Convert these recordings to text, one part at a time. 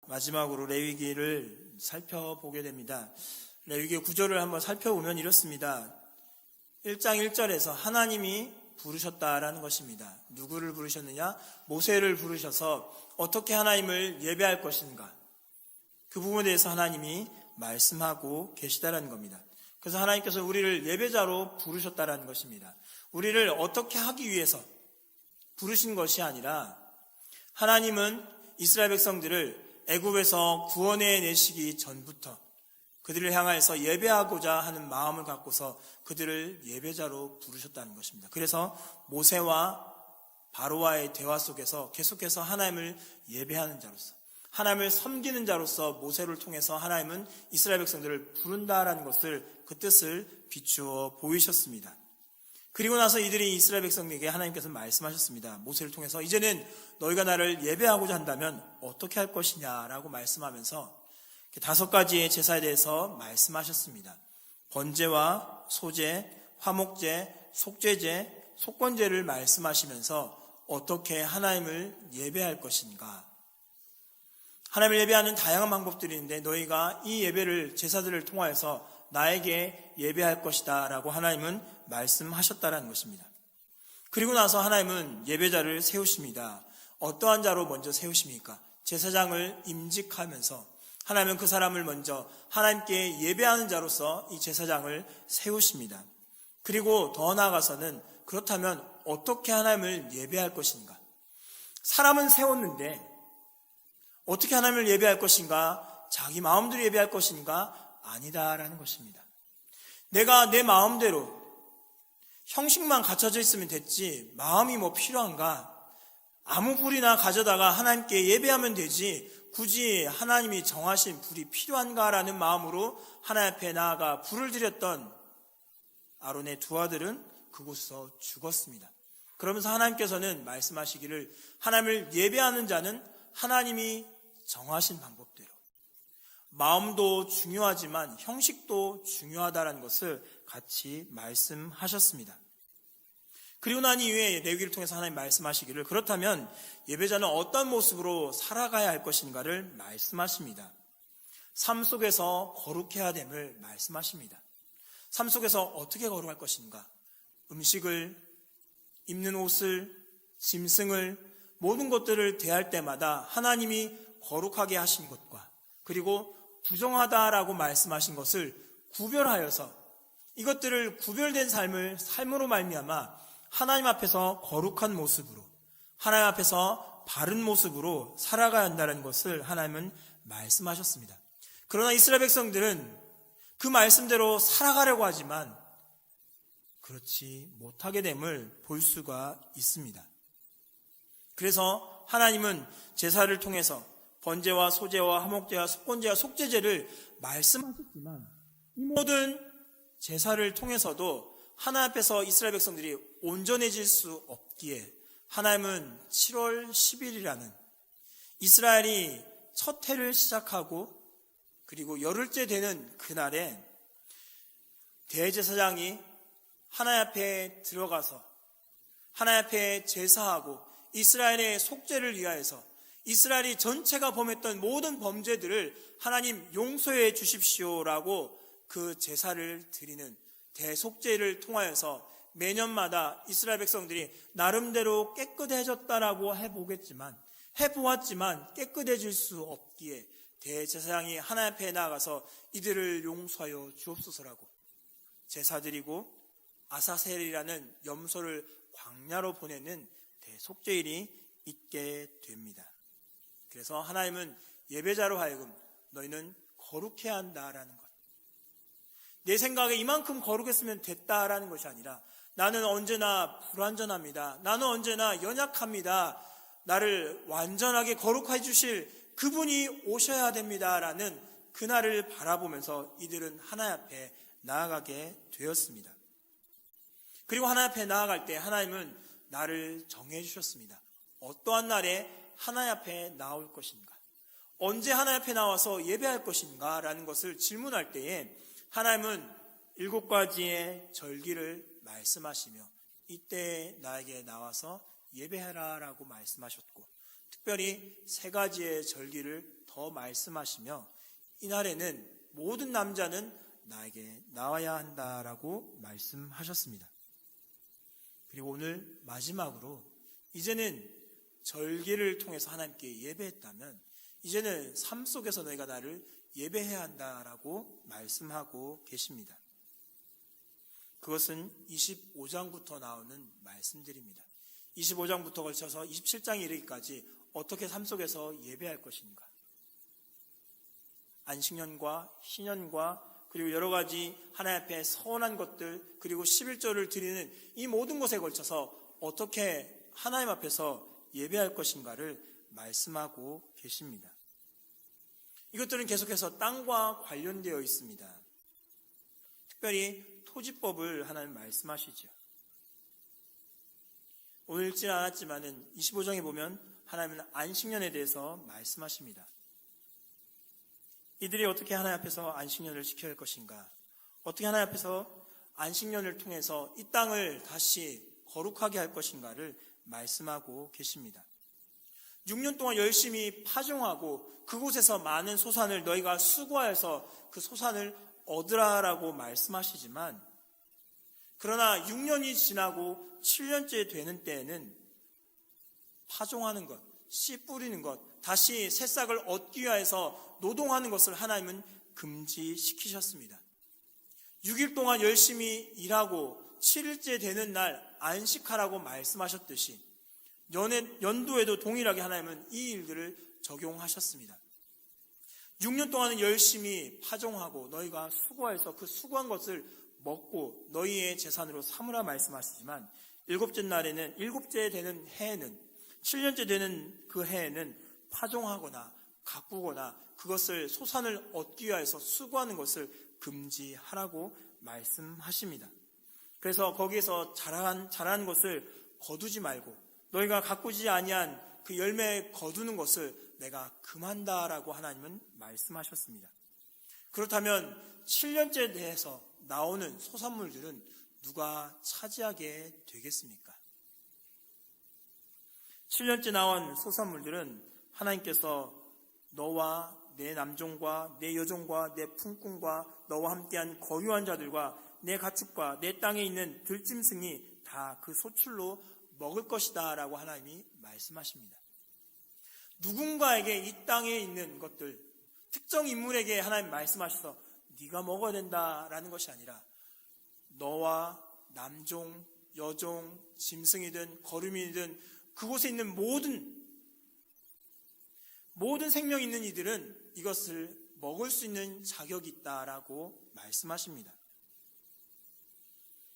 마지막으로 레위기를 살펴보게 됩니다. 레위기 구절을 한번 살펴보면 이렇습니다. 1장 1절에서 하나님이 부르셨다라는 것입니다. 누구를 부르셨느냐? 모세를 부르셔서 어떻게 하나님을 예배할 것인가? 그 부분에 대해서 하나님이 말씀하고 계시다라는 겁니다. 그래서 하나님께서 우리를 예배자로 부르셨다라는 것입니다. 우리를 어떻게 하기 위해서 부르신 것이 아니라 하나님은 이스라엘 백성들을 애굽에서 구원해 내시기 전부터 그들을 향하여서 예배하고자 하는 마음을 갖고서 그들을 예배자로 부르셨다는 것입니다. 그래서 모세와 바로와의 대화 속에서 계속해서 하나님을 예배하는 자로서, 하나님을 섬기는 자로서 모세를 통해서 하나님은 이스라엘 백성들을 부른다라는 것을, 그 뜻을 비추어 보이셨습니다. 그리고 나서 이들이 이스라엘 백성에게 하나님께서 말씀하셨습니다. 모세를 통해서 이제는 너희가 나를 예배하고자 한다면 어떻게 할 것이냐라고 말씀하면서 5가지의 제사에 대해서 말씀하셨습니다. 번제와 소제, 화목제, 속죄제, 속건제를 말씀하시면서 어떻게 하나님을 예배할 것인가. 하나님을 예배하는 다양한 방법들이 있는데 너희가 이 예배를, 제사들을 통하여서 나에게 예배할 것이다 라고 하나님은 말씀하셨다라는 것입니다. 그리고 나서 하나님은 예배자를 세우십니다. 어떠한 자로 먼저 세우십니까? 제사장을 임직하면서 하나님은 그 사람을 먼저 하나님께 예배하는 자로서 이 제사장을 세우십니다. 그리고 더 나아가서는 그렇다면 어떻게 하나님을 예배할 것인가? 사람은 세웠는데 어떻게 하나님을 예배할 것인가? 자기 마음대로 예배할 것인가? 아니다라는 것입니다. 내가 내 마음대로 형식만 갖춰져 있으면 됐지 마음이 뭐 필요한가? 아무 불이나 가져다가 하나님께 예배하면 되지 굳이 하나님이 정하신 불이 필요한가라는 마음으로 하나님 앞에 나아가 불을 드렸던 아론의 두 아들은 그곳에서 죽었습니다. 그러면서 하나님께서는 말씀하시기를 하나님을 예배하는 자는 하나님이 정하신 방법대로, 마음도 중요하지만 형식도 중요하다는 것을 같이 말씀하셨습니다. 그리고 난 이후에 레위기를 통해서 하나님 말씀하시기를 그렇다면 예배자는 어떤 모습으로 살아가야 할 것인가를 말씀하십니다. 삶 속에서 거룩해야 됨을 말씀하십니다. 삶 속에서 어떻게 거룩할 것인가? 음식을, 입는 옷을, 짐승을, 모든 것들을 대할 때마다 하나님이 거룩하게 하신 것과 그리고 부정하다라고 말씀하신 것을 구별하여서 이것들을 구별된 삶으로 말미암아 하나님 앞에서 거룩한 모습으로, 하나님 앞에서 바른 모습으로 살아가야 한다는 것을 하나님은 말씀하셨습니다. 그러나 이스라엘 백성들은 그 말씀대로 살아가려고 하지만 그렇지 못하게 됨을 볼 수가 있습니다. 그래서 하나님은 제사를 통해서 번제와 소제와 화목제와 속건제와 속죄제를 말씀하셨지만 이 모든 제사를 통해서도 하나님 앞에서 이스라엘 백성들이 온전해질 수 없기에 하나님은 7월 10일이라는 이스라엘이 첫 해를 시작하고 그리고 열흘째 되는 그날에 대제사장이 하나님 앞에 들어가서 하나님 앞에 제사하고 이스라엘의 속죄를 위하여서 이스라엘이 전체가 범했던 모든 범죄들을 하나님 용서해 주십시오라고 그 제사를 드리는 대속죄를 통하여서 매년마다 이스라엘 백성들이 나름대로 깨끗해졌다라고 해보았지만 깨끗해질 수 없기에 대제사장이 하나님 앞에 나아가서 이들을 용서하여 주옵소서라고 제사드리고 아사셀이라는 염소를 광야로 보내는 대속죄일이 있게 됩니다. 그래서 하나님은 예배자로 하여금 너희는 거룩해야 한다라는 것, 내 생각에 이만큼 거룩했으면 됐다라는 것이 아니라 나는 언제나 불완전합니다. 나는 언제나 연약합니다. 나를 완전하게 거룩해 주실 그분이 오셔야 됩니다라는 그날을 바라보면서 이들은 하나님 앞에 나아가게 되었습니다. 그리고 하나님 앞에 나아갈 때 하나님은 나를 정해 주셨습니다. 어떠한 날에 하나님 앞에 나올 것인가? 언제 하나님 앞에 나와서 예배할 것인가? 라는 것을 질문할 때에 하나님은 7가지의 절기를 말씀하시며 이때 나에게 나와서 예배해라 라고 말씀하셨고 특별히 3가지의 절기를 더 더 말씀하시며 이날에는 모든 남자는 나에게 나와야 한다라고 말씀하셨습니다. 그리고 오늘 마지막으로 이제는 절기를 통해서 하나님께 예배했다면 이제는 삶 속에서 너희가 나를 예배해야 한다라고 말씀하고 계십니다. 그것은 25장부터 나오는 말씀들입니다. 25장부터 걸쳐서 27장에 이르기까지 어떻게 삶 속에서 예배할 것인가. 안식년과 신년과 그리고 여러 가지 하나님 앞에 서운한 것들 그리고 11조를 드리는 이 모든 것에 걸쳐서 어떻게 하나님 앞에서 예배할 것인가를 말씀하고 계십니다. 이것들은 계속해서 땅과 관련되어 있습니다. 특별히 토지법을 하나님 말씀하시죠. 오늘 읽지 않았지만 25장에 보면 하나님은 안식년에 대해서 말씀하십니다. 이들이 어떻게 하나님 앞에서 안식년을 지켜야 할 것인가? 어떻게 하나님 앞에서 안식년을 통해서 이 땅을 다시 거룩하게 할 것인가를 말씀하고 계십니다. 6년 동안 열심히 파종하고 그곳에서 많은 소산을 너희가 수고하여서 그 소산을 얻으라라고 말씀하시지만 그러나 6년이 지나고 7년째 되는 때에는 파종하는 것, 씨 뿌리는 것, 다시 새싹을 얻기 위해서 노동하는 것을 하나님은 금지시키셨습니다. 6일 동안 열심히 일하고 7일째 되는 날 안식하라고 말씀하셨듯이 연도에도 동일하게 하나님은 이 일들을 적용하셨습니다. 6년 동안은 열심히 파종하고 너희가 수고해서 그 수고한 것을 먹고 너희의 재산으로 삼으라 말씀하시지만 일곱째 되는 해에는 7년째 되는 그 해에는 파종하거나 가꾸거나 그것을 소산을 얻기 위해서 수고하는 것을 금지하라고 말씀하십니다. 그래서 거기에서 자란 것을 거두지 말고 너희가 가꾸지 아니한 그 열매 거두는 것을 내가 금한다라고 하나님은 말씀하셨습니다. 그렇다면 7년째 돼서 나오는 소산물들은 누가 차지하게 되겠습니까? 7년째 나온 소산물들은 하나님께서 너와 내 남종과 내 여종과 내 품꾼과 너와 함께한 거류한 자들과 내 가축과 내 땅에 있는 들짐승이 다 그 소출로 먹을 것이다 라고 하나님이 말씀하십니다. 누군가에게 이 땅에 있는 것들 특정 인물에게 하나님 말씀하셔서 네가 먹어야 된다라는 것이 아니라 너와 남종, 여종, 짐승이든 거류민이든 그곳에 있는 모든 생명이 있는 이들은 이것을 먹을 수 있는 자격이 있다라고 말씀하십니다.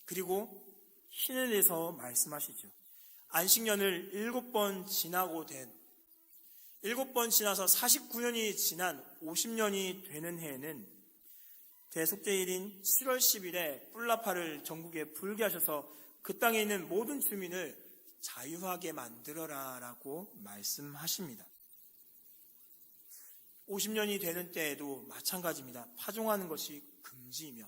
그리고 신에 대해서 말씀하시죠. 안식년을 7번 지나고 7번 지나서 49년이 지난 50년이 되는 해에는 대속죄일인 7월 10일에 뿔라파를 전국에 불게 하셔서 그 땅에 있는 모든 주민을 자유하게 만들어라 라고 말씀하십니다. 50년이 되는 때에도 마찬가지입니다. 파종하는 것이 금지이며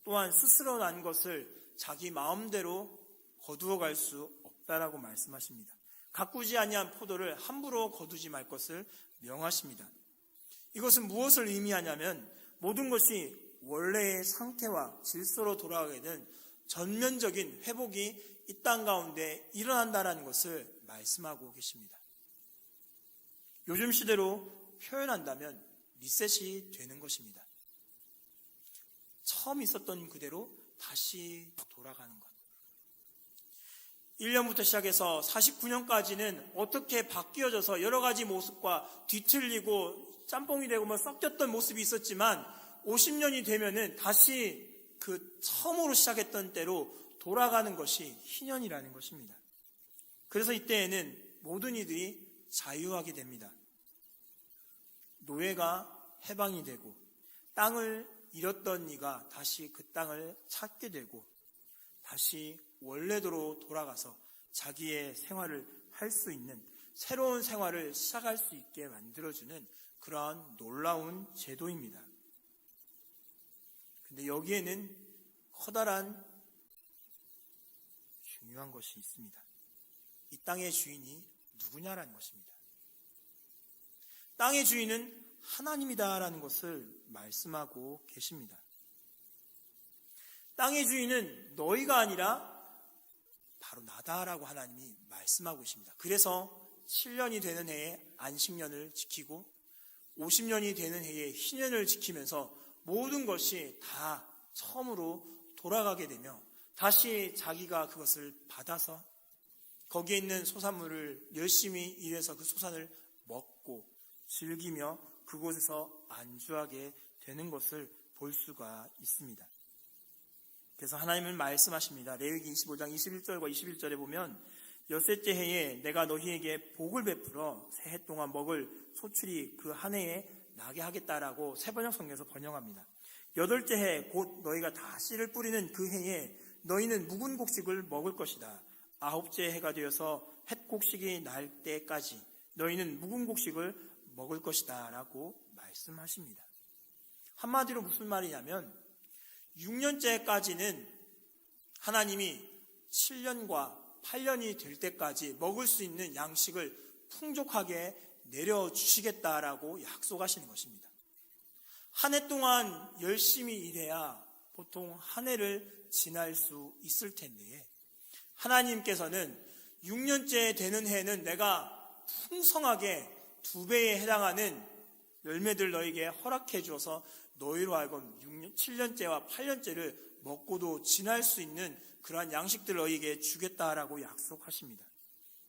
또한 스스로 난 것을 자기 마음대로 거두어 갈 수 없다라고 말씀하십니다. 가꾸지 아니한 포도를 함부로 거두지 말 것을 명하십니다. 이것은 무엇을 의미하냐면 모든 것이 원래의 상태와 질서로 돌아가게 된 전면적인 회복이 이 땅 가운데 일어난다라는 것을 말씀하고 계십니다. 요즘 시대로 표현한다면 리셋이 되는 것입니다. 처음 있었던 그대로 다시 돌아가는 것. 1년부터 시작해서 49년까지는 어떻게 바뀌어져서 여러 가지 모습과 뒤틀리고 짬뽕이 되고 섞였던 모습이 있었지만 50년이 되면은 다시 그 처음으로 시작했던 때로 돌아가는 것이 희년이라는 것입니다. 그래서 이때에는 모든 이들이 자유하게 됩니다. 노예가 해방이 되고 땅을 잃었던 이가 다시 그 땅을 찾게 되고 다시 원래대로 돌아가서 자기의 생활을 할 수 있는 새로운 생활을 시작할 수 있게 만들어주는 그러한 놀라운 제도입니다. 근데 여기에는 커다란 중요한 것이 있습니다. 이 땅의 주인이 누구냐라는 것입니다. 땅의 주인은 하나님이다라는 것을 말씀하고 계십니다. 땅의 주인은 너희가 아니라 바로 나다라고 하나님이 말씀하고 계십니다. 그래서 7년이 되는 해에 안식년을 지키고 50년이 되는 해에 희년을 지키면서 모든 것이 다 처음으로 돌아가게 되며 다시 자기가 그것을 받아서 거기에 있는 소산물을 열심히 일해서 그 소산을 먹고 즐기며 그곳에서 안주하게 되는 것을 볼 수가 있습니다. 그래서 하나님은 말씀하십니다. 레위기 25장 21절과 21절에 보면 엿새째 해에 내가 너희에게 복을 베풀어 새해 동안 먹을 소출이 그 한 해에 나게 하겠다라고 새번역 성경에서 번역합니다. 여덟째 해 곧 너희가 다 씨를 뿌리는 그 해에 너희는 묵은 곡식을 먹을 것이다. 아홉째 해가 되어서 햇 곡식이 날 때까지 너희는 묵은 곡식을 먹을 것이다 라고 말씀하십니다. 한마디로 무슨 말이냐면 6년째까지는 하나님이 7년과 8년이 될 때까지 먹을 수 있는 양식을 풍족하게 내려주시겠다라고 약속하시는 것입니다. 한 해 동안 열심히 일해야 보통 한 해를 지날 수 있을 텐데 하나님께서는 6년째 되는 해는 내가 풍성하게 2배에 해당하는 열매들 너에게 허락해 주어서 너희로 하여금 7년째와 8년째를 먹고도 지날 수 있는 그러한 양식들을 너희에게 주겠다라고 약속하십니다.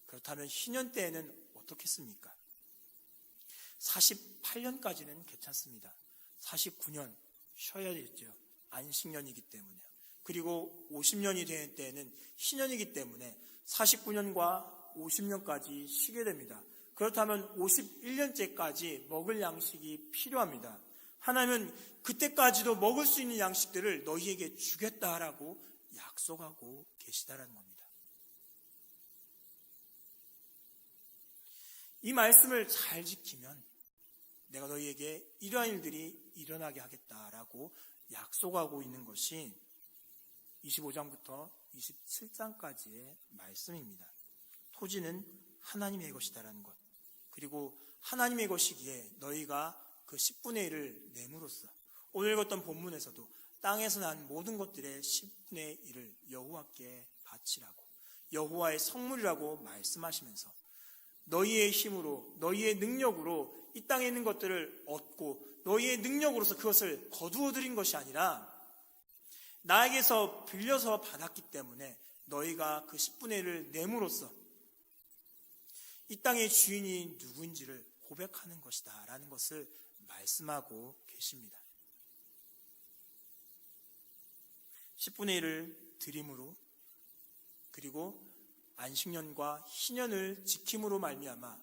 그렇다면 희년 때에는 어떻겠습니까? 48년까지는 괜찮습니다. 49년 쉬어야겠죠. 안식년이기 때문에. 그리고 50년이 되는 때에는 희년이기 때문에 49년과 50년까지 쉬게 됩니다. 그렇다면 51년째까지 먹을 양식이 필요합니다. 하나님은 그때까지도 먹을 수 있는 양식들을 너희에게 주겠다라고 약속하고 계시다라는 겁니다. 이 말씀을 잘 지키면 내가 너희에게 이러한 일들이 일어나게 하겠다라고 약속하고 있는 것이 25장부터 27장까지의 말씀입니다. 토지는 하나님의 것이다라는 것. 그리고 하나님의 것이기에 너희가 그 10분의 1을 내므로써 오늘 읽었던 본문에서도 땅에서 난 모든 것들의 10분의 1을 여호와께 바치라고 여호와의 성물이라고 말씀하시면서 너희의 힘으로 너희의 능력으로 이 땅에 있는 것들을 얻고 너희의 능력으로서 그것을 거두어들인 것이 아니라 나에게서 빌려서 받았기 때문에 너희가 그 10분의 1을 내므로써 이 땅의 주인이 누구인지를 고백하는 것이다 라는 것을 말씀하고 계십니다. 10분의 1을 드림으로 그리고 안식년과 희년을 지킴으로 말미암아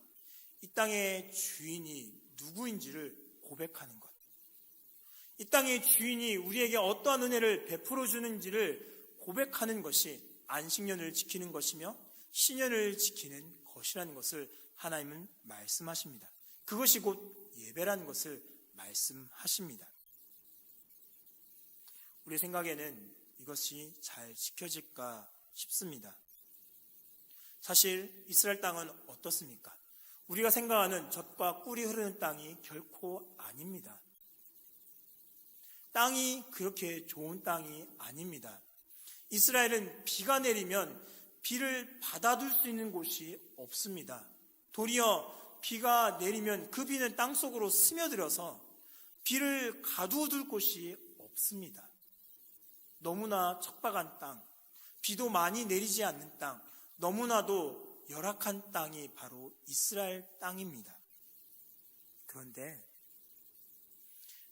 이 땅의 주인이 누구인지를 고백하는 것. 이 땅의 주인이 우리에게 어떠한 은혜를 베풀어 주는지를 고백하는 것이 안식년을 지키는 것이며 희년을 지키는 것이라는 것을 하나님은 말씀하십니다. 그것이 곧 예배라는 것을 말씀하십니다. 우리 생각에는 이것이 잘 지켜질까 싶습니다. 사실 이스라엘 땅은 어떻습니까? 우리가 생각하는 젖과 꿀이 흐르는 땅이 결코 아닙니다. 땅이 그렇게 좋은 땅이 아닙니다. 이스라엘은 비가 내리면 비를 받아둘 수 있는 곳이 없습니다. 도리어 비가 내리면 그 비는 땅속으로 스며들어서 비를 가두어둘 곳이 없습니다. 너무나 척박한 땅, 비도 많이 내리지 않는 땅, 너무나도 열악한 땅이 바로 이스라엘 땅입니다. 그런데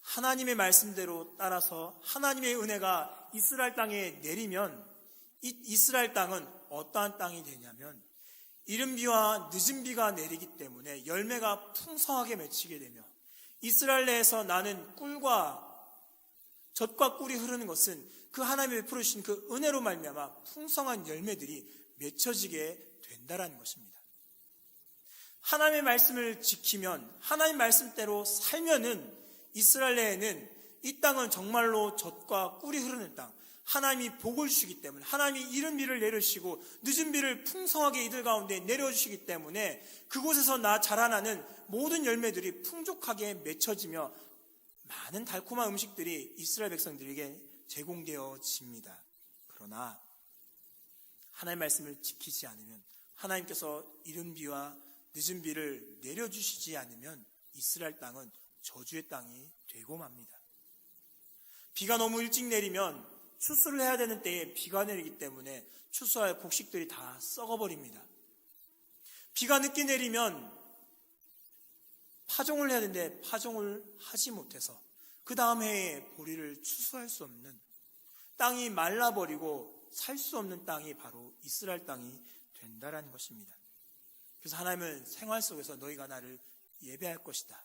하나님의 말씀대로 따라서 하나님의 은혜가 이스라엘 땅에 내리면 이 이스라엘 땅은 어떠한 땅이 되냐면 이른 비와 늦은 비가 내리기 때문에 열매가 풍성하게 맺히게 되며 이스라엘 내에서 나는 꿀과 젖과 꿀이 흐르는 것은 그 하나님의 베풀어 주신 그 은혜로 말미암아 풍성한 열매들이 맺혀지게 된다라는 것입니다. 하나님의 말씀을 지키면 하나님 말씀대로 살면은 이스라엘 내에는 이 땅은 정말로 젖과 꿀이 흐르는 땅, 하나님이 복을 주시기 때문에, 하나님이 이른 비를 내리시고 늦은 비를 풍성하게 이들 가운데 내려주시기 때문에 그곳에서 자라나는 모든 열매들이 풍족하게 맺혀지며 많은 달콤한 음식들이 이스라엘 백성들에게 제공되어집니다. 그러나 하나님의 말씀을 지키지 않으면, 하나님께서 이른 비와 늦은 비를 내려주시지 않으면 이스라엘 땅은 저주의 땅이 되고 맙니다. 비가 너무 일찍 내리면 추수를 해야 되는 때에 비가 내리기 때문에 추수할 곡식들이 다 썩어버립니다. 비가 늦게 내리면 파종을 해야 되는데 파종을 하지 못해서 그 다음 해에 보리를 추수할 수 없는, 땅이 말라버리고 살 수 없는 땅이 바로 이스라엘 땅이 된다라는 것입니다. 그래서 하나님은 생활 속에서 너희가 나를 예배할 것이다,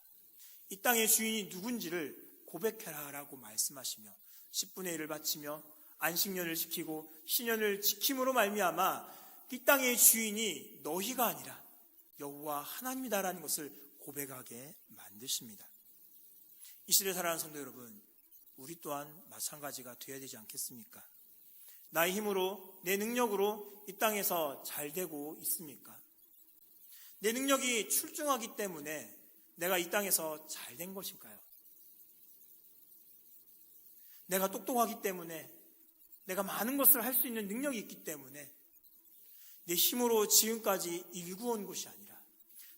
이 땅의 주인이 누군지를 고백해라 라고 말씀하시며 10분의 1을 바치며 안식년을 지키고 신년을 지킴으로 말미암아 이 땅의 주인이 너희가 아니라 여호와 하나님이다라는 것을 고백하게 만드십니다. 이 시대에 살아가는 성도 여러분, 우리 또한 마찬가지가 되어야 되지 않겠습니까? 나의 힘으로, 내 능력으로 이 땅에서 잘 되고 있습니까? 내 능력이 출중하기 때문에 내가 이 땅에서 잘 된 것일까요? 내가 똑똑하기 때문에, 내가 많은 것을 할 수 있는 능력이 있기 때문에 내 힘으로 지금까지 일구어온 것이 아니라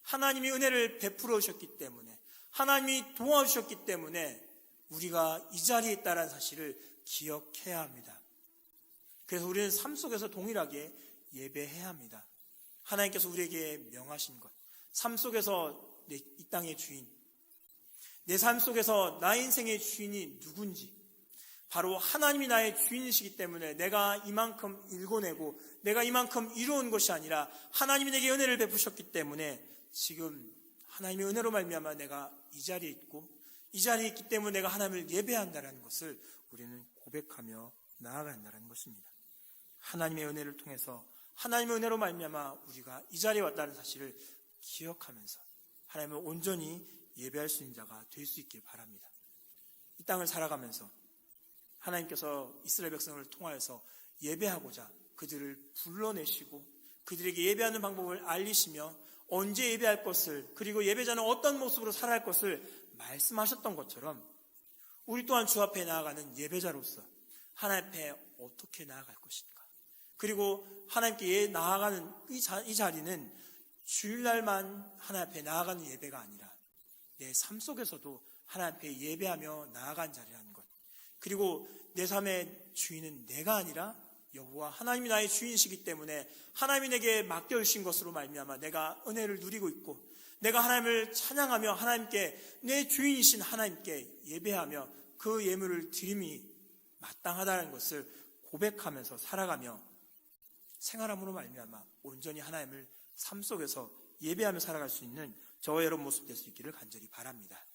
하나님이 은혜를 베풀어 주셨기 때문에, 하나님이 도와주셨기 때문에 우리가 이 자리에 있다는 사실을 기억해야 합니다. 그래서 우리는 삶 속에서 동일하게 예배해야 합니다. 하나님께서 우리에게 명하신 것, 삶 속에서 이 땅의 주인, 내 삶 속에서 나의 인생의 주인이 누군지, 바로 하나님이 나의 주인이시기 때문에 내가 이만큼 일궈내고 내가 이만큼 이루어온 것이 아니라 하나님이 내게 은혜를 베푸셨기 때문에 지금 하나님의 은혜로 말미암아 내가 이 자리에 있고, 이 자리에 있기 때문에 내가 하나님을 예배한다는 것을 우리는 고백하며 나아간다는 것입니다. 하나님의 은혜를 통해서, 하나님의 은혜로 말미암아 우리가 이 자리에 왔다는 사실을 기억하면서 하나님을 온전히 예배할 수 있는 자가 될 수 있길 바랍니다. 이 땅을 살아가면서 하나님께서 이스라엘 백성을 통하여서 예배하고자 그들을 불러내시고 그들에게 예배하는 방법을 알리시며 언제 예배할 것을, 그리고 예배자는 어떤 모습으로 살아야 할 것을 말씀하셨던 것처럼 우리 또한 주 앞에 나아가는 예배자로서 하나님 앞에 어떻게 나아갈 것인가, 그리고 하나님께 나아가는 이 자리는 주일날만 하나님 앞에 나아가는 예배가 아니라 내 삶 속에서도 하나님 앞에 예배하며 나아간 자리라는 것, 그리고 내 삶의 주인은 내가 아니라 여호와 하나님이 나의 주인이시기 때문에 하나님이 내게 맡겨주신 것으로 말미암아 내가 은혜를 누리고 있고, 내가 하나님을 찬양하며 하나님께, 내 주인이신 하나님께 예배하며 그 예물을 드림이 마땅하다는 것을 고백하면서 살아가며 생활함으로 말미암아 온전히 하나님을 삶 속에서 예배하며 살아갈 수 있는 저와 여러분 모습 될 수 있기를 간절히 바랍니다.